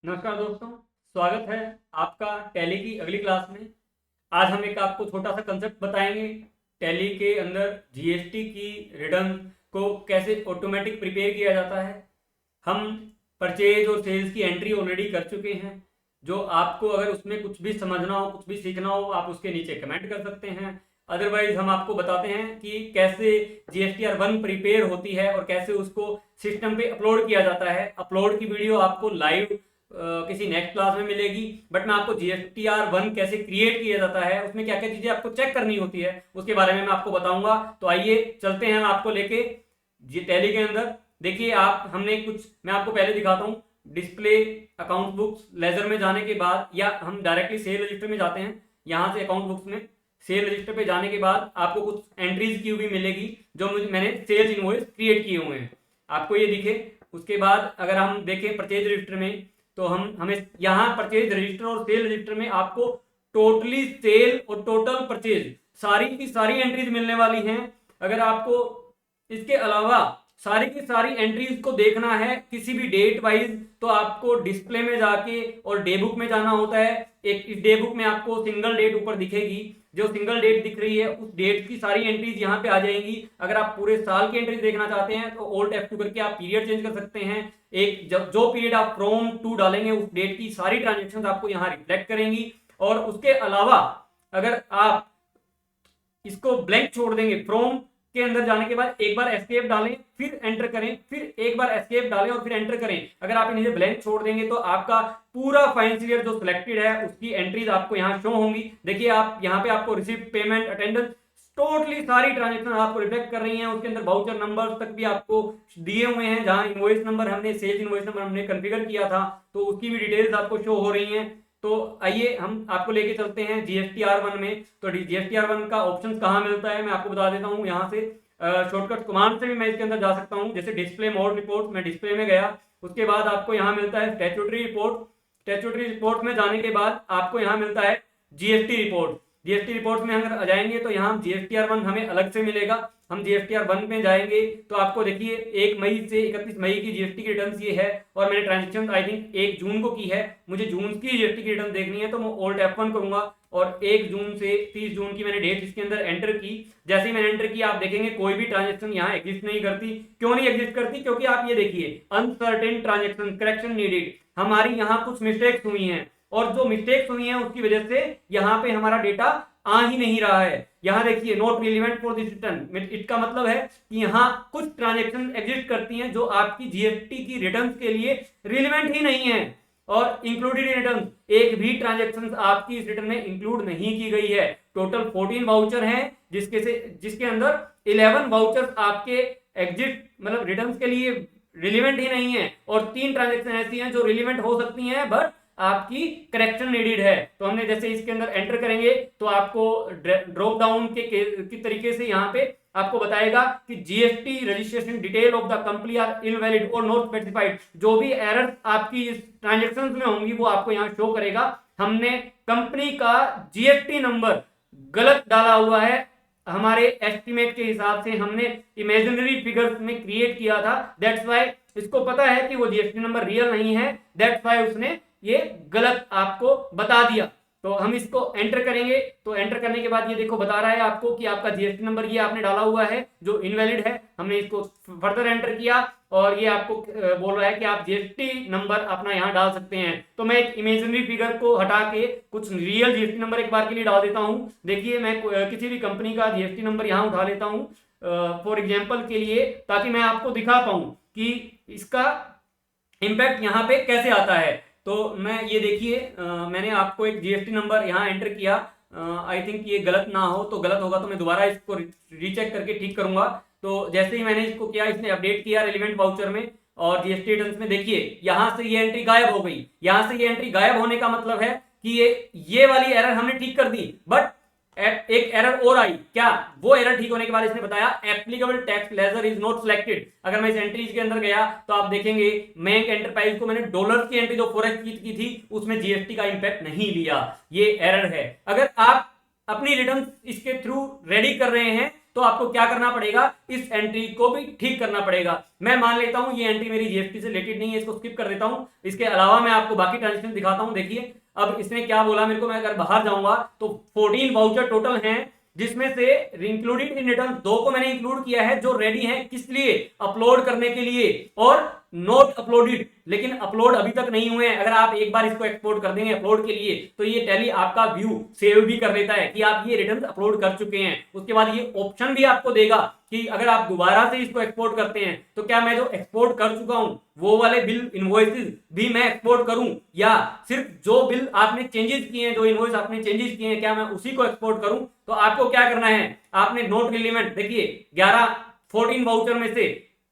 नमस्कार दोस्तों, स्वागत है आपका टैली की अगली क्लास में। आज हम एक आपको छोटा सा कंसेप्ट बताएंगे। टैली के अंदर जीएसटी की रिटर्न को कैसे ऑटोमेटिक प्रिपेयर किया जाता है। हम परचेज और सेल्स की एंट्री ऑलरेडी कर चुके हैं। जो आपको अगर उसमें कुछ भी समझना हो, कुछ भी सीखना हो, आप उसके नीचे कमेंट कर सकते हैं। अदरवाइज हम आपको बताते हैं कि कैसे GSTR1 प्रिपेयर होती है और कैसे उसको सिस्टम पे अपलोड किया जाता है। अपलोड की वीडियो आपको लाइव किसी नेक्स्ट क्लास में मिलेगी, बट मैं आपको GSTR1 कैसे क्रिएट किया जाता है, उसमें क्या क्या चीजें आपको चेक करनी होती है, उसके बारे में मैं आपको बताऊंगा। तो आइए चलते हैं आपको लेके जी टैली के अंदर। देखिए आप हमने कुछ, मैं आपको पहले दिखाता हूँ। डिस्प्ले अकाउंट बुक्स लेजर में जाने के बाद, या हम डायरेक्टली सेल रजिस्टर में जाते हैं। यहाँ से अकाउंट बुक्स में सेल रजिस्टर पे जाने के बाद आपको कुछ एंट्रीज की हुई मिलेगी जो मैंने सेल्स इनवॉइस क्रिएट किए हुए हैं, आपको ये दिखे। उसके बाद अगर हम देखें परचेज रजिस्टर में, तो हमें यहाँ परचेज रजिस्टर और सेल रजिस्टर में आपको टोटली सेल और टोटल परचेज सारी की सारी एंट्रीज मिलने वाली हैं। अगर आपको इसके अलावा सारी की सारी एंट्रीज को देखना है किसी भी डेट वाइज, तो आपको डिस्प्ले में जाके और डे बुक में जाना होता है। एक इस डे बुक में आपको सिंगल डेट ऊपर दिखेगी, जो सिंगल डेट दिख रही है उस डेट की सारी एंट्रीज यहाँ पे आ जाएंगी। अगर आप पूरे साल की एंट्रीज देखना चाहते हैं तो Alt F2 करके आप पीरियड चेंज कर सकते हैं। एक जब जो पीरियड आप फ्रॉम टू डालेंगे उस डेट की सारी ट्रांजेक्शन आपको यहाँ रिफ्लेक्ट करेंगी। और उसके अलावा अगर आप इसको ब्लैंक छोड़ देंगे, फ्रॉम के अंदर जाने के बाद एक बार एस्केप डालें, फिर एंटर करें, फिर एक बार एस्केप डालें और फिर एंटर करें। अगर आप इन्हें ब्लैंक छोड़ देंगे तो आपका पूरा फाइनेंशियल ईयर जो सिलेक्टेड है उसकी एंट्रीज आपको यहाँ शो होंगी। देखिए आप यहाँ पे आपको रिसिप्ट, पेमेंट, अटेंडेंस, टोटली सारी ट्रांजेक्शन आपको रिफ्लेक्ट कर रही हैं। उसके अंदर वाउचर नंबर तक भी आपको दिए हुए हैं, जहां इनवॉइस नंबर हमने सेल्स इनवॉइस नंबर हमने कॉन्फ़िगर किया था तो उसकी भी डिटेल्स आपको शो हो रही हैं। तो आइए हम आपको लेके चलते हैं GSTR1 में। तो GSTR1 का ऑप्शन कहाँ मिलता है मैं आपको बता देता हूँ। यहाँ से शॉर्टकट कमांड से भी मैं इसके अंदर जा सकता हूँ। जैसे डिस्प्ले मोड रिपोर्ट, मैं डिस्प्ले में गया, उसके बाद आपको यहाँ मिलता है स्टैट्यूटरी रिपोर्ट। स्टैट्यूटरी रिपोर्ट में जाने के बाद आपको यहाँ मिलता है GST रिपोर्ट। GST रिपोर्ट में अगर आ जाएंगे तो यहाँ GSTR1 हमें अलग से मिलेगा। हम GSTR1 में जाएंगे तो आपको देखिए 1 मई से 31 मई की GST की रिटर्न ये है, और मैंने ट्रांजेक्शन आई थिंक 1 जून को की है। मुझे जून की GST की रिटर्न देखनी है तो मैं Alt F1 करूंगा और 1 जून से 30 जून की मैंने डेट इसके अंदर एंटर की। जैसे ही मैंने एंटर किया आप देखेंगे कोई भी ट्रांजेक्शन यहाँ एग्जिस्ट नहीं करती। क्यों नहीं एग्जिस्ट करती? क्योंकि आप ये देखिए अनसर्टेन ट्रांजेक्शन, करेक्शन नीडेड, हमारी यहाँ कुछ मिस्टेक्स हुई हैं, और जो मिस्टेक्स हुई हैं उसकी वजह से यहाँ पे हमारा डेटा आ ही नहीं रहा है। यहाँ देखिए not relevant for this return, इसका मतलब है कि यहाँ कुछ ट्रांजेक्शन एग्जिस्ट करती हैं जो आपकी जीएसटी की रिटर्न के लिए रिलेवेंट ही नहीं है। और इंक्लूडेड इन रिटर्न, एक भी ट्रांजेक्शन आपकी इस रिटर्न में इंक्लूड नहीं की गई है। टोटल 14 वाउचर हैं, जिसके अंदर 11 वाउचर आपके एग्जिट मतलब रिटर्न के लिए रिलेवेंट ही नहीं है, और 3 ट्रांजेक्शन ऐसी हैं जो रिलेवेंट हो सकती हैं बट आपकी करेक्शन नीडेड है। तो हमने जैसे इसके अंदर एंटर करेंगे तो आपको ड्रॉप डाउन के तरीके से यहाँ पे आपको बताएगा कि GST registration detail of the company are invalid और नॉट स्पेसिफाइड। जो भी एरर आपकी इस ट्रांजेक्शन में होंगी वो आपको यहाँ शो करेगा। हमने कंपनी का जीएसटी नंबर गलत डाला हुआ है, हमारे एस्टिमेट के हिसाब से हमने इमेजिनरी फिगर्स में क्रिएट किया था। दैट्स वाई इसको पता है कि वो जीएसटी नंबर रियल नहीं है, दैट्स वाई उसने ये गलत आपको बता दिया। तो हम इसको एंटर करेंगे तो एंटर करने के बाद ये देखो बता रहा है आपको कि आपका जीएसटी नंबर ये आपने डाला हुआ है जो इनवैलिड है। हमने इसको फर्दर एंटर किया और ये आपको बोल रहा है कि आप जीएसटी नंबर अपना यहाँ डाल सकते हैं। तो मैं एक इमेजिनरी फिगर को हटा के कुछ रियल जीएसटी नंबर एक बार के लिए डाल देता हूँ। देखिए मैं किसी भी कंपनी का जीएसटी नंबर यहाँ उठा लेता हूँ फॉर एग्जाम्पल के लिए, ताकि मैं आपको दिखा पाऊँ कि इसका इम्पैक्ट यहाँ पे कैसे आता है। तो मैं ये देखिए मैंने आपको एक जीएसटी नंबर यहाँ एंटर किया। आई थिंक ये गलत ना हो, तो गलत होगा तो मैं दोबारा इसको रीचेक करके ठीक करूंगा। तो जैसे ही मैंने इसको किया, इसने अपडेट किया रेलिवेंट वाउचर में और जीएसटी रिटर्न्स में, देखिए यहाँ से ये एंट्री गायब हो गई। यहाँ से ये एंट्री गायब होने का मतलब है कि ये वाली एरर हमने ठीक कर दी, बट एक एरर और आई। क्या? वो एरर ठीक होने के बाद इसने बताया applicable tax ledger is not selected. अगर मैं इस एंट्रीज के अंदर गया तो आप देखेंगे बैंक एंटरप्राइज को मैंने डॉलर की एंट्री जो फॉरेक्स की थी उसमें जीएसटी का इंपैक्ट नहीं लिया, ये एरर है। अगर आप अपनी रिटर्न इसके थ्रू रेडी कर रहे हैं तो आपको क्या करना पड़ेगा, इस एंट्री को भी ठीक करना पड़ेगा। मैं मान लेता हूं ये एंट्री मेरी जीएसटी से रिलेटेड नहीं है, इसको स्किप कर देता हूं। इसके अलावा मैं आपको बाकी ट्रांजेक्शन दिखाता हूं। देखिए अब इसने क्या बोला मेरे को, मैं अगर बाहर जाऊंगा तो 14 वाउचर टोटल हैं, जिसमें से इंक्लूडेड इन रिटर्न 2 को मैंने इंक्लूड किया है जो रेडी है किस लिए, अपलोड करने के लिए, और नॉट अपलोडेड, लेकिन अपलोड अभी तक नहीं हुए हैं। अगर आप एक बार इसको एक्सपोर्ट कर देंगे अपलोड के लिए तो ये टैली आपका व्यू सेव भी कर लेता है कि आप ये रिटर्न अपलोड कर चुके हैं। उसके बाद ये ऑप्शन भी आपको देगा कि अगर आप दोबारा से इसको एक्सपोर्ट करते हैं तो क्या मैं जो एक्सपोर्ट कर चुका हूं वो वाले बिल इनवॉइसेस भी मैं एक्सपोर्ट करूं, या सिर्फ जो बिल आपने चेंजेस किए हैं, जो इनवॉइस आपने चेंजेस किए हैं, क्या मैं उसी को एक्सपोर्ट करूं। तो आपको क्या करना है, आपने नोट रिलेवेंट, देखिए 14 वाउचर में से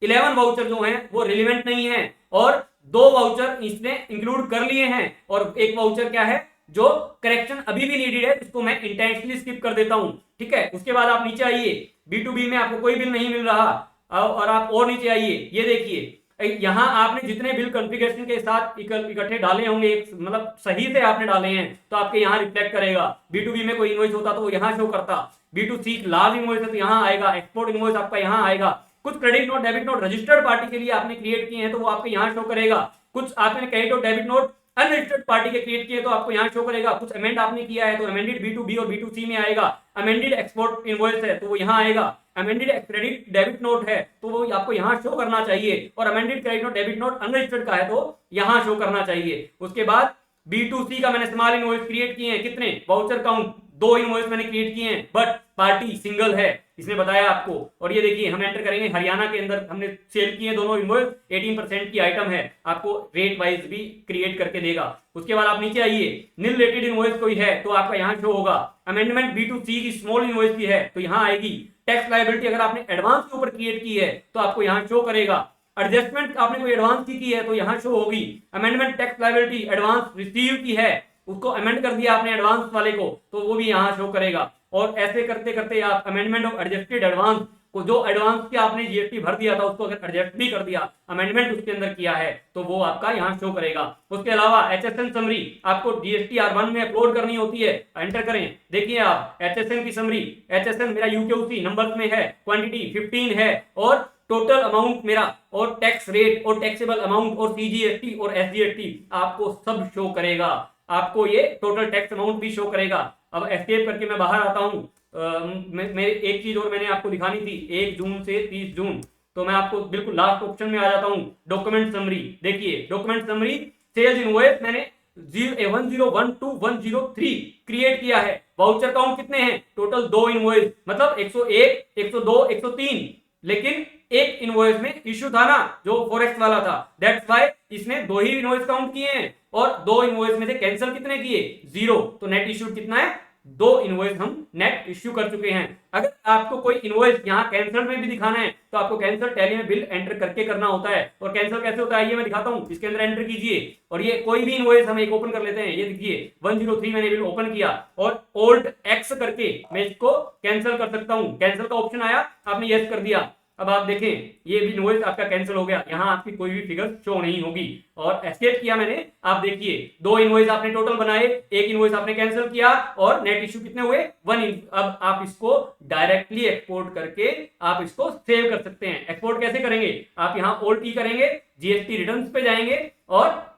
11 वाउचर जो हैं वो रिलेवेंट नहीं है और 2 वाउचर इसने इंक्लूड कर लिए हैं और एक वाउचर क्या है जो करेक्शन अभी भी नीडेड है, इसको मैं इंटेंशनली स्किप कर देता हूं। ठीक है, उसके बाद आप नीचे आइए, B2B में आपको कोई बिल नहीं मिल रहा और आप और नीचे आइए, ये देखिए यहां आपने जितने बिल कॉन्फ़िगरेशन के साथ इकट्ठे डाले होंगे, मतलब सही से आपने डाले हैं तो आपके यहां रिफ्लेक्ट करेगा। B2B में कोई इनवॉइस होता तो वो यहां शो करता, B2C लार्ज इनवॉइस है तो यहां आएगा, एक्सपोर्ट इनवॉइस आपका यहां आएगा, कुछ credit note debit note registered party के लिए आपने क्रिएट किए हैं तो वो आपके यहां शो करेगा, कुछ आपने क्रेडिट और डेबिट नोट अनरजिस्टर्ड पार्टी के क्रिएट किए तो आपको यहां शो करेगा, कुछ अमेंड आपने किया है तो अमेंडेड B2B और B2C में आएगा, अमेंडेड एक्सपोर्ट इनवॉइस है तो वो यहां आएगा, अमेंडेड क्रेडिट डेबिट नोट है तो वो आपको यहां शो करना चाहिए, और amended credit note debit note unregistered का है तो यहां शो करना चाहिए। उसके बाद B2C का मैंने स्मॉल इनवॉइस क्रिएट किए हैं, कितने वाउचर काउंट 2 इनवॉइस मैंने क्रिएट किए हैं, बट पार्टी सिंगल है, इसने बताया आपको। और ये देखिए हम एंटर करेंगे, हरियाणा के अंदर हमने सेल किए दोनों इनवॉइस, 18% की आइटम है, आपको रेट वाइज भी क्रिएट करके देगा। उसके बाद आप नीचे आइए, नील रिलेटेड इनवॉइस कोई है तो आपका यहां शो होगा, अमेंडमेंट B2C की स्मॉल इनवॉइस की है तो यहां आएगी, टैक्स लायबिलिटी अगर आपने एडवांस के ऊपर क्रिएट की है तो आपको यहां शो करेगा, एडजस्टमेंट आपने कोई एडवांस की है तो यहां शो होगी, amendment tax liability advance receive की है, उसको अमेंड कर दिया आपने एडवांस वाले को तो वो भी यहां शो करेगा। और ऐसे करते करते आप अमेंडमेंट ऑफ एडजस्टेड एडवांस को, जो एडवांस के आपने जीएसटी भर दिया था उसको अगर एडजस्ट भी कर दिया, अमेंडमेंट उसके अंदर किया है तो वो आपका यहां शो करेगा। उसके अलावा HSN समरी आपको GST R1 में अपलोड करनी होती है, एंटर करें, देखिए आप HSN की समरी, HSN मेरा UQC नंबर में है, क्वांटिटी 15 है और टोटल अमाउंट मेरा और टैक्स रेट और टैक्सेबल अमाउंट और CGST और SGST आपको सब शो करेगा, आपको ये टोटल टैक्स अमाउंट भी शो करेगा। अब एस्केप करके मैं बाहर आता हूँ, मैं एक चीज और मैंने आपको दिखानी थी 1 जून से 30 जून, तो मैं आपको बिल्कुल लास्ट ऑप्शन में आ जाता हूँ, डॉक्यूमेंट समरी। देखिए डॉक्यूमेंट समरी सेल्स इनवॉइस मैंने 1012-103 क्रिएट किया है, वाउचर काउंट कितने हैं टोटल 2 इनवॉइस, मतलब 101, 102, 103, लेकिन एक इनवॉइस में इश्यू था ना जो फॉरेक्स वाला था, दैट्स व्हाई इसने 2 ही इनवॉइस काउंट किए हैं और 2 इनवॉइस में से कैंसिल कितने किए, 0, तो नेट इश्यूड कितना है, 2 इनवॉइस हम नेट इश्यू कर चुके हैं। अगर आपको कोई इनवॉइस यहाँ कैंसिल में भी दिखाना है तो आपको कैंसिल टैली में बिल एंटर करके करना होता है, और कैंसिल कैसे होता है ये मैं दिखाता हूँ, इसके अंदर एंटर कीजिए और ये कोई भी इनवॉइस हम एक ओपन कर लेते हैं, ये देखिए 103 मैंने बिल ओपन किया और Alt X करके मैं इसको कैंसिल कर सकता हूँ, कैंसिल का ऑप्शन आया, आपने यस कर दिया, अब आप देखें ये भी इनवॉइस आपका कैंसिल हो गया, यहां आपकी कोई भी फिगर शो नहीं होगी। और एस्केप किया मैंने, आप देखिए 2 इनवॉइस आपने टोटल बनाए, एक इनवॉइस आपने कैंसिल किया और नेट इश्यू कितने हुए 1। अब आप इसको डायरेक्टली एक्सपोर्ट करके आप इसको सेव कर सकते हैं। एक्सपोर्ट कैसे करेंगे, आप यहाँ Alt E करेंगे, GST रिटर्न्स पे जाएंगे और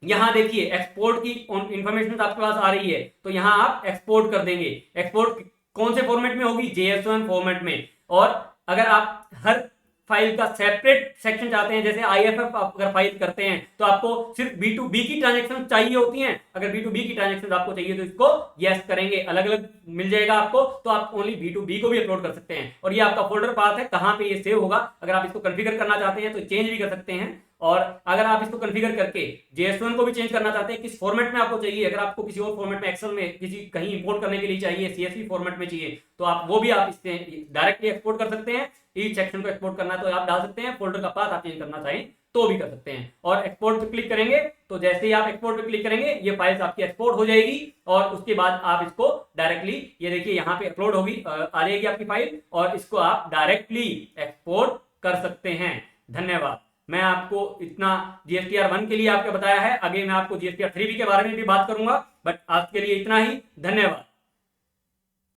यहां देखिए एक्सपोर्ट की इंफॉर्मेशन आपके पास आ रही है तो यहां आप एक्सपोर्ट कर देंगे। एक्सपोर्ट कौन से फॉर्मेट में होगी, JSON फॉर्मेट में। और अगर आप हर फाइल का सेपरेट सेक्शन चाहते हैं, जैसे IFF आप अगर फाइल करते हैं तो आपको सिर्फ B2B की ट्रांजैक्शन चाहिए होती हैं, अगर B2B की ट्रांजैक्शन आपको चाहिए तो इसको यस करेंगे, अलग अलग मिल जाएगा आपको, तो आप ओनली B2B को भी अपलोड कर सकते हैं। और ये आपका फोल्डर पाथ है कहां पे ये सेव होगा, अगर आप इसको कॉन्फ़िगर करना चाहते हैं तो चेंज भी कर सकते हैं, और अगर आप इसको कॉन्फ़िगर करके JSON को भी चेंज करना चाहते हैं, किस फॉर्मेट में आपको चाहिए, अगर आपको किसी और फॉर्मेट में एक्सेल में किसी कहीं इंपोर्ट करने के लिए चाहिए, CSV फॉर्मेट में चाहिए तो आप वो भी आप इससे डायरेक्टली एक्सपोर्ट कर सकते हैं। ईच सेक्शन को एक्सपोर्ट करना तो आप डाल सकते हैं, फोल्डर का पाथ आप चेंज करना चाहें तो भी कर सकते हैं। और एक्सपोर्ट पे क्लिक करेंगे तो जैसे ही आप एक्सपोर्ट पे क्लिक करेंगे ये फाइल्स आपकी एक्सपोर्ट हो जाएगी और उसके बाद आप इसको डायरेक्टली ये देखिए यहाँ पे अपलोड होगी, आ जाएगी आपकी फाइल और इसको आप डायरेक्टली एक्सपोर्ट कर सकते हैं। धन्यवाद। मैं आपको इतना GSTR 1 के लिए आपको बताया है, आगे मैं आपको GSTR 3 के बारे में भी बात करूंगा, बट आज के लिए इतना ही। धन्यवाद।